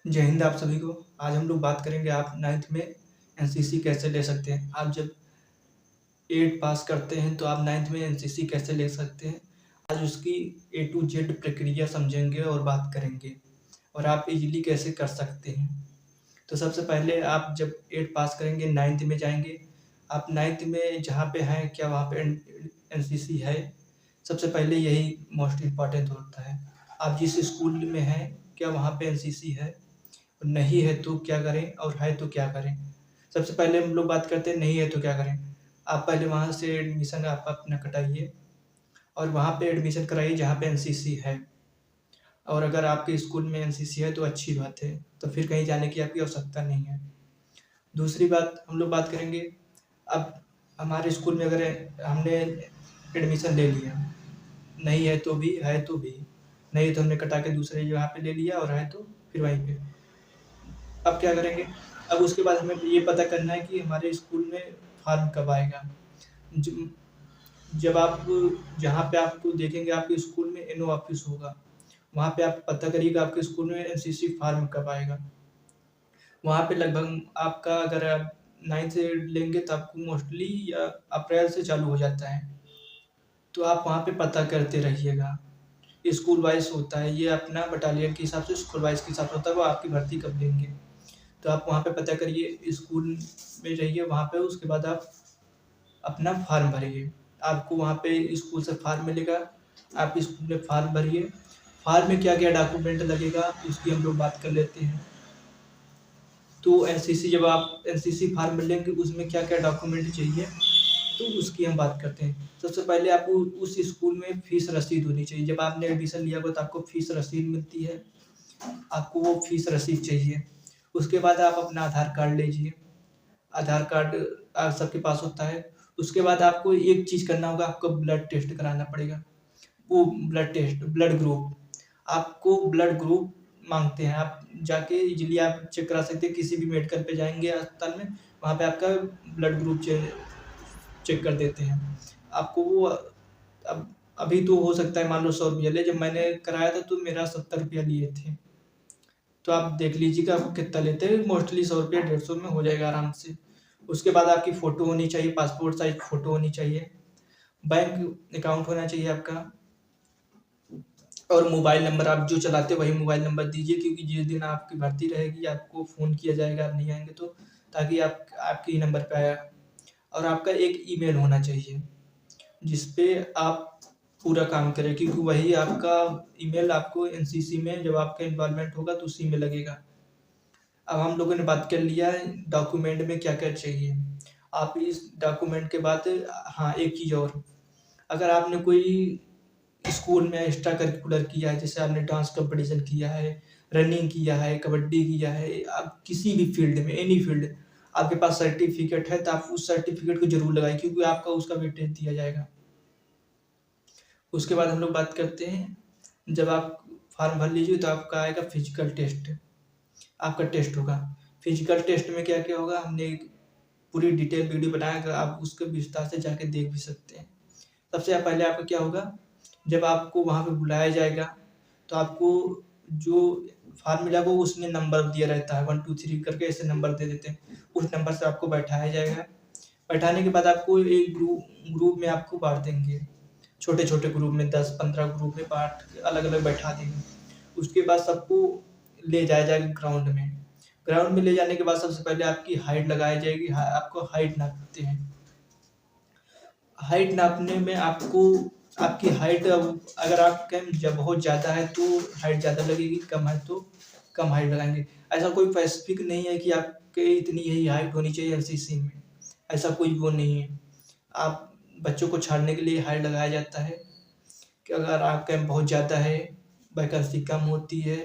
जय हिंद आप सभी को। आज हम लोग बात करेंगे आप 9th में एनसीसी कैसे ले सकते हैं। आप जब 8 पास करते हैं तो आप 9th में एनसीसी कैसे ले सकते हैं। आज उसकी ए टू जेड प्रक्रिया समझेंगे और बात करेंगे और आप इजीली कैसे कर सकते हैं। तो सबसे पहले आप जब 8 पास करेंगे 9th में जाएंगे। आप 9th में जहाँ पे हैं क्या वहाँ पे एनसीसी है। सबसे पहले यही मोस्ट इम्पॉर्टेंट होता है। आप जिस स्कूल में हैं क्या वहाँ पे एनसीसी है, नहीं है तो क्या करें और है तो क्या करें। सबसे पहले हम लोग बात करते हैं नहीं है तो क्या करें। आप पहले वहाँ से एडमिशन आप अपना कटाइए और वहाँ पे एडमिशन कराइए जहाँ पे एनसीसी है। और अगर आपके स्कूल में एनसीसी है तो अच्छी बात है, तो फिर कहीं जाने की आपकी आवश्यकता नहीं है। दूसरी बात हम लोग बात करेंगे, अब हमारे स्कूल में अगर हमने एडमिशन ले लिया, नहीं है तो भी है तो भी, नहीं तो हमने कटा के दूसरे जगह पे ले लिया और है तो फिर वहीं पे। अब क्या करेंगे, अब उसके बाद हमें ये पता करना है कि हमारे स्कूल में फॉर्म कब आएगा। ज जब आप जहाँ पे आपको देखेंगे आपके स्कूल में एनओ ऑफिस होगा, वहाँ पे आप पता करिएगा आपके स्कूल में एनसीसी फॉर्म कब आएगा। वहाँ पे लगभग आपका अगर आप 9th से लेंगे तो आपको मोस्टली या अप्रैल से चालू हो जाता है। तो आप वहाँ पे पता करते रहिएगा। स्कूल वाइज़ होता है, ये अपना बटालियन के हिसाब से स्कूल वाइज़ के हिसाब से होता है वो आपकी भर्ती कब लेंगे। तो आप वहाँ पे पता करिए, स्कूल में रहिए वहाँ पे, उसके बाद आप अपना फॉर्म भरिए। आपको वहाँ पे स्कूल से फॉर्म मिलेगा, आप स्कूल में फॉर्म भरिए। फॉर्म में क्या-क्या डॉक्यूमेंट लगेगा उसकी हम लोग बात कर लेते हैं। तो एनसीसी जब आप एनसीसी फॉर्म लेंगे उसमें क्या-क्या डॉक्यूमेंट चाहिए तो उसकी हम बात करते हैं। सबसे पहले आपको उस स्कूल में फीस रसीद होनी चाहिए। जब आपने एडमिशन लिया होगा तो आपको फीस रसीद मिलती है, आपको वो फीस रसीद चाहिए। उसके बाद आप अपना आधार कार्ड लीजिए। आधार कार्ड सबके पास होता है। उसके बाद आपको एक चीज़ करना होगा, आपको ब्लड टेस्ट कराना पड़ेगा। वो ब्लड टेस्ट, ब्लड ग्रुप, आपको ब्लड ग्रुप माँगते हैं। आप जाके इज़िली आप चेक करा सकते हैं, किसी भी मेडिकल पे जाएँगे अस्पताल में, वहाँ पे आपका ब्लड ग्रुप चेक कर देते हैं। आपको वो अब अभी तो हो सकता है मान लो ₹100 ले, जब मैंने कराया था तो मेरा ₹70 लिए थे। तो आप देख लीजिएगा आप कितना लेते हैं, मोस्टली ₹100 150 में हो जाएगा आराम से। उसके बाद आपकी फ़ोटो होनी चाहिए, पासपोर्ट साइज़ फ़ोटो होनी चाहिए, बैंक अकाउंट होना चाहिए आपका, और मोबाइल नंबर आप जो चलाते हैं वही मोबाइल नंबर दीजिए, क्योंकि जिस दिन आपकी भर्ती रहेगी आपको फ़ोन किया जाएगा, आप नहीं आएँगे तो, ताकि आपके ही नंबर पे आया। और आपका एक ईमेल होना चाहिए, जिस पे आप पूरा काम करें, क्योंकि वही आपका ईमेल आपको एनसीसी में जब आपका इन्वॉल्वमेंट होगा तो उसी में लगेगा। अब हम लोगों ने बात कर लिया है डॉक्यूमेंट में क्या-क्या चाहिए। आप इस डॉक्यूमेंट के बाद हाँ, एक चीज़ और, अगर आपने कोई स्कूल में एक्स्ट्रा करिकुलर किया है, जैसे आपने डांस कॉम्पिटिशन किया है, रनिंग किया है, कबड्डी किया है, आप किसी भी फील्ड में, एनी फील्ड, आपके पास सर्टिफ़िकेट है तो आप उस सर्टिफ़िकेट को ज़रूर लगाइए, क्योंकि आपका उसका वेटेज दिया जाएगा। उसके बाद हम लोग बात करते हैं, जब आप फॉर्म भर लीजिए तो आपका आएगा फिजिकल टेस्ट, आपका टेस्ट होगा। फिजिकल टेस्ट में क्या-क्या होगा हमने एक पूरी डिटेल वीडियो बनाया है, अगर आप उसको विस्तार से जाके देख भी सकते हैं। सबसे पहले आपका क्या होगा, जब आपको वहाँ पे बुलाया जाएगा तो आपको जो फॉर्म मिला वो उसमें नंबर दिया रहता है, 1 2 3 करके ऐसे नंबर दे देते हैं। उस नंबर से आपको बैठाया जाएगा। बैठाने के बाद आपको एक ग्रुप में आपको बाँट देंगे। छोटे-छोटे ग्रुप में 10-15 ग्रुप में बाँट के अलग-अलग बैठा देंगे। उसके बाद सबको ले जाया जाएगा ग्राउंड में। ग्राउंड में ले जाने के बाद सबसे पहले आपकी हाइट लगाई जाएगी। आपको हाइट नापते हैं। हाइट नापने में आपको आपकी हाइट, अब अगर आपके जब बहुत ज़्यादा है तो हाइट ज़्यादा लगेगी, कम है तो कम हाइट लगाएँगे। ऐसा कोई स्पेसिफ़िक नहीं है कि आपके इतनी ही हाइट होनी चाहिए एनसीसी में, ऐसा कोई वो नहीं है। आप बच्चों को छाड़ने के लिए हाइट लगाया जाता है कि अगर आपका बहुत ज़्यादा है, वैकेंसी कम होती है,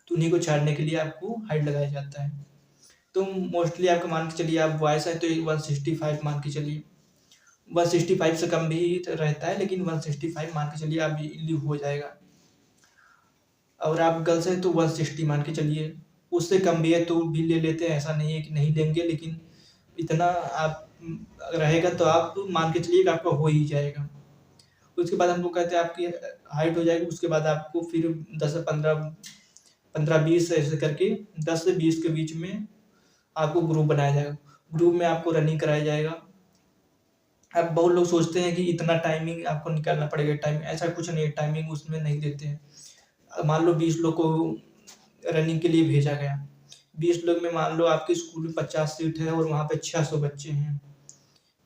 तो उन्हीं को छाड़ने के लिए आपको हाइट लगाया जाता है। तो मोस्टली आपका मान के चलिए, आप बॉयज़ हैं तो 165 मान के चलिए। 165 से कम भी रहता है, लेकिन 165 मान के चलिए आप इज़िली हो जाएगा। और आप गर्ल्स हैं तो 160 मान के चलिए। उससे कम भी है तो भी ले लेते हैं, ऐसा नहीं है कि नहीं लेंगे, लेकिन इतना आप रहेगा तो आप मान के चलिए कि आपका हो ही जाएगा। उसके बाद हम लोग कहते हैं आपकी हाइट हो जाएगी, उसके बाद आपको फिर 10 से 15 15-20 ऐसे करके 10 से 20 के बीच में आपको ग्रुप बनाया जाएगा। ग्रुप में आपको रनिंग कराया जाएगा। अब बहुत लोग सोचते हैं कि इतना टाइमिंग आपको निकालना पड़ेगा, टाइम ऐसा कुछ नहीं है, टाइमिंग उसमें नहीं देते हैं। मान लो 20 लोग को रनिंग के लिए भेजा गया, 20 लोग में मान लो आपके स्कूल में 50 सीट है और वहाँ पे 600 बच्चे हैं,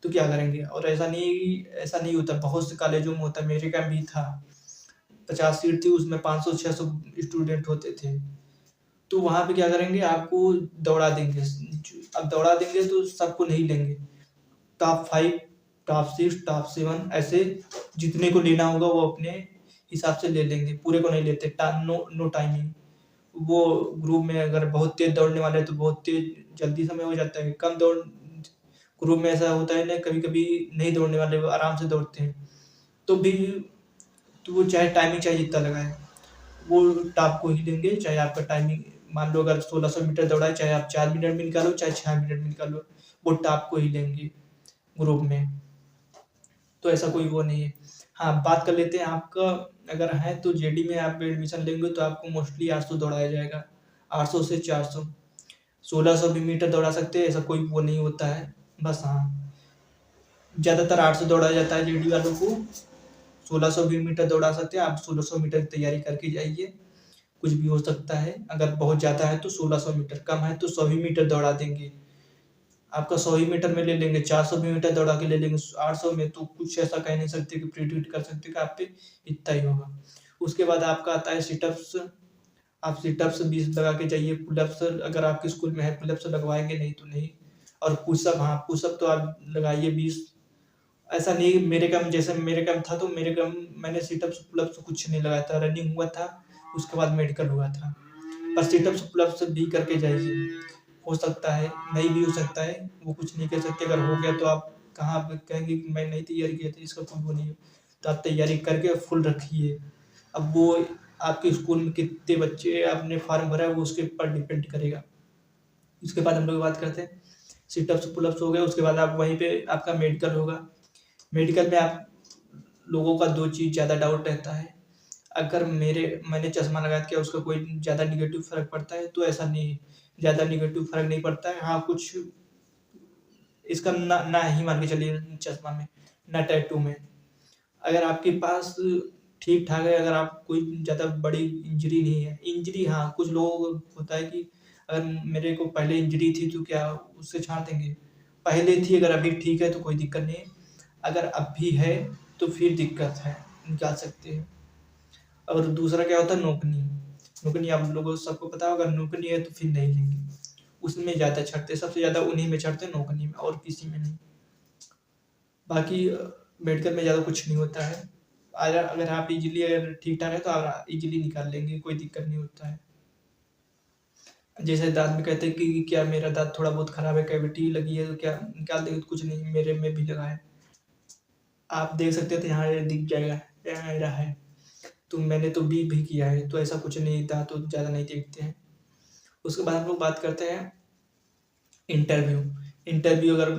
तो क्या करेंगे? और ऐसा नहीं होता, बहुत से कॉलेजों में होता है, मेरे का भी था, 50 सीट थी, उसमें 500-600 स्टूडेंट होते थे। तो वहाँ पे क्या करेंगे, आपको दौड़ा देंगे। अब दौड़ा देंगे तो सबको नहीं लेंगे, टॉप 5, टॉप 6, टॉप 7 ऐसे जितने को लेना होगा वो अपने हिसाब से ले लेंगे, पूरे को नहीं लेते। No timing. वो ग्रुप में अगर बहुत तेज दौड़ने वाले हैं तो बहुत तेज जल्दी समय हो जाता है, कम दौड़ ग्रुप में ऐसा होता है ना, कभी कभी नहीं दौड़ने वाले वो आराम से दौड़ते हैं, तो भी तो वो चाहे टाइमिंग चाहे जितना लगाए, वो टॉप को ही लेंगे। चाहे आपका टाइमिंग मान लो अगर 1600 मीटर दौड़ा है, चाहे आप 4 मिनट में निकालो चाहे 6 मिनट में निकालो, वो टॉप को ही लेंगे ग्रुप में। तो ऐसा कोई वो नहीं है। हाँ, बात कर लेते हैं आपका, अगर है तो जेडी में आप एडमिशन लेंगे तो आपको मोस्टली 800 दौड़ाया जाएगा, 800 से 400। 1600 भी मीटर दौड़ा सकते हैं, ऐसा कोई वो नहीं होता है। बस हाँ, ज़्यादातर 800 दौड़ाया जाता है जेडी वालों को। 1600 भी मीटर दौड़ा सकते हैं आप, 1600 मीटर की तैयारी करके जाइए, कुछ भी हो सकता है। अगर बहुत ज़्यादा है तो 1600 मीटर, कम है तो 100 ही मीटर दौड़ा देंगे, आपका 100 ही मीटर में ले लेंगे, 400 भी मीटर दौड़ा के ले लेंगे। 800 में तो कुछ ऐसा कह नहीं सकते कि प्रिडिक्ट कर सकते कि आप पे इतना ही होगा। उसके बाद आपका आता है सिटअप्स। आप सिटअप्स 20 लगा के जाइए। पुलअप्स अगर आपके स्कूल में है, पुलअप्स लगवाएंगे, नहीं तो नहीं। और पुशअप, हाँ पुशअप तो आप लगाइए 20। ऐसा नहीं मेरे कम, जैसे मेरे कम था तो मेरे कम मैंने सिटअप्स पुलअप्स कुछ नहीं लगाया था, रनिंग हुआ था, उसके बाद मेडिकल हुआ था। पर सिटअप्स पुलअप्स भी करके जाइए, हो सकता है, नहीं भी हो सकता है, वो कुछ नहीं कह सकते। अगर हो गया तो आप कहाँ पे कहेंगे कि मैं नहीं तैयारी किया था, इसका कोई वो नहीं है। तो आप तैयारी करके फुल रखिए। अब वो आपके स्कूल में कितने बच्चे आपने फॉर्म भरा है वो उसके ऊपर डिपेंड करेगा। उसके बाद हम लोग बात करते हैं, सिटअप्स पुलअप्स हो गए, उसके बाद आप वहीं पे आपका मेडिकल होगा। मेडिकल में आप लोगों का दो चीज़ ज़्यादा डाउट रहता है। अगर मैंने चश्मा लगाया क्या उसका कोई ज़्यादा निगेटिव फर्क पड़ता है? तो ऐसा नहीं है, ज़्यादा निगेटिव फर्क नहीं पड़ता है। हाँ, कुछ इसका ना ना ही मान के चलिए चश्मा में, ना टैटू में। अगर आपके पास ठीक ठाक है, अगर आप कोई ज़्यादा बड़ी इंजरी नहीं है, इंजरी हाँ कुछ लोगों को होता है कि अगर मेरे को पहले इंजरी थी तो क्या उससे छाड़ देंगे? पहले थी, अगर अभी ठीक है तो कोई दिक्कत नहीं है, अगर अब भी है तो फिर दिक्कत है, निकाल सकते हैं। और दूसरा क्या होता है, नोकनी। नोकनी आप लोगों को सबको पता होगा, नोकनी है तो फिर नहीं लेंगे, उसमें ज़्यादा छँटते, सबसे ज़्यादा उन्हीं में छँटते, नोकनी में, और किसी में नहीं। बाकी मेडिकल में ज़्यादा कुछ नहीं होता है। अगर आप इजीली अगर ठीक ठाक है तो आप इजीली निकाल लेंगे, कोई दिक्कत नहीं होता है। जैसे दाँत में कहते हैं कि क्या मेरा दाँत थोड़ा बहुत खराब है, कैविटी लगी है तो क्या निकाल देंगे? तो कुछ नहीं, मेरे में भी लगा है, आप देख सकते थे, यहाँ दिख जाएगा, यहाँ मेरा है। तो मैंने तो भी किया है, तो ऐसा कुछ नहीं, दाँत तो ज़्यादा नहीं देखते हैं। उसके बाद हम लोग बात करते हैं इंटरव्यू। इंटरव्यू अगर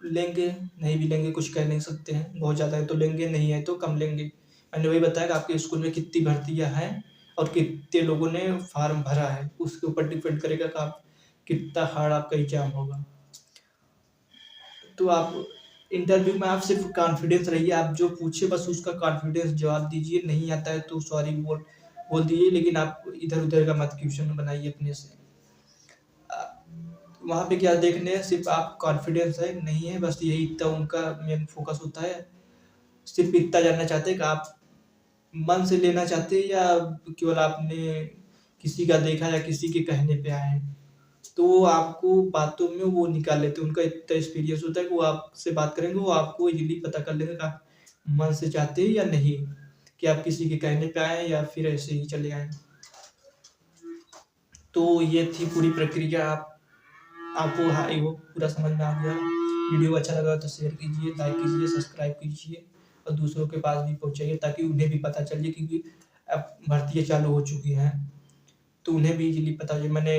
लेंगे, नहीं भी लेंगे, कुछ कह नहीं सकते हैं, बहुत ज़्यादा है तो लेंगे, नहीं है तो कम लेंगे। मैंने वही बताया कि आपके स्कूल में कितनी भर्तियाँ हैं और कितने लोगों ने फॉर्म भरा है, उसके ऊपर डिपेंड करेगा कि आप कितना हार्ड आपका एग्जाम होगा। तो आप इंटरव्यू में आप सिर्फ कॉन्फिडेंस रहिए, आप जो पूछे बस उसका कॉन्फिडेंस जवाब दीजिए, नहीं आता है तो सॉरी बोल दीजिए, लेकिन आप इधर उधर का मत क्वेश्चन बनाइए अपने से। वहाँ पे क्या देखने हैं, सिर्फ आप कॉन्फिडेंस है नहीं है, बस यही इतना उनका मेन फोकस होता है। सिर्फ इतना जानना चाहते हैं कि आप मन से लेना चाहते हैं या केवल आपने किसी का देखा या किसी के कहने पे आए हैं। तो वो आपको बातों में वो निकाल लेते हैं, उनका इतना एक्सपीरियंस होता है कि वो आपसे बात करेंगे, वो आपको इजीली पता कर लेंगे कि आप मन से चाहते हैं या नहीं, कि आप किसी के कहने पे आए हैं या फिर ऐसे ही चले आए। तो ये थी पूरी प्रक्रिया। आपको हाँ वो पूरा समझ में आ गया। वीडियो अच्छा लगा तो शेयर कीजिए, लाइक कीजिए, सब्सक्राइब कीजिए और दूसरों के पास भी पहुँचाइए ताकि उन्हें भी पता चले, क्योंकि अब भर्तियाँ चालू हो चुकी हैं तो उन्हें भी इजीली पता चले। मैंने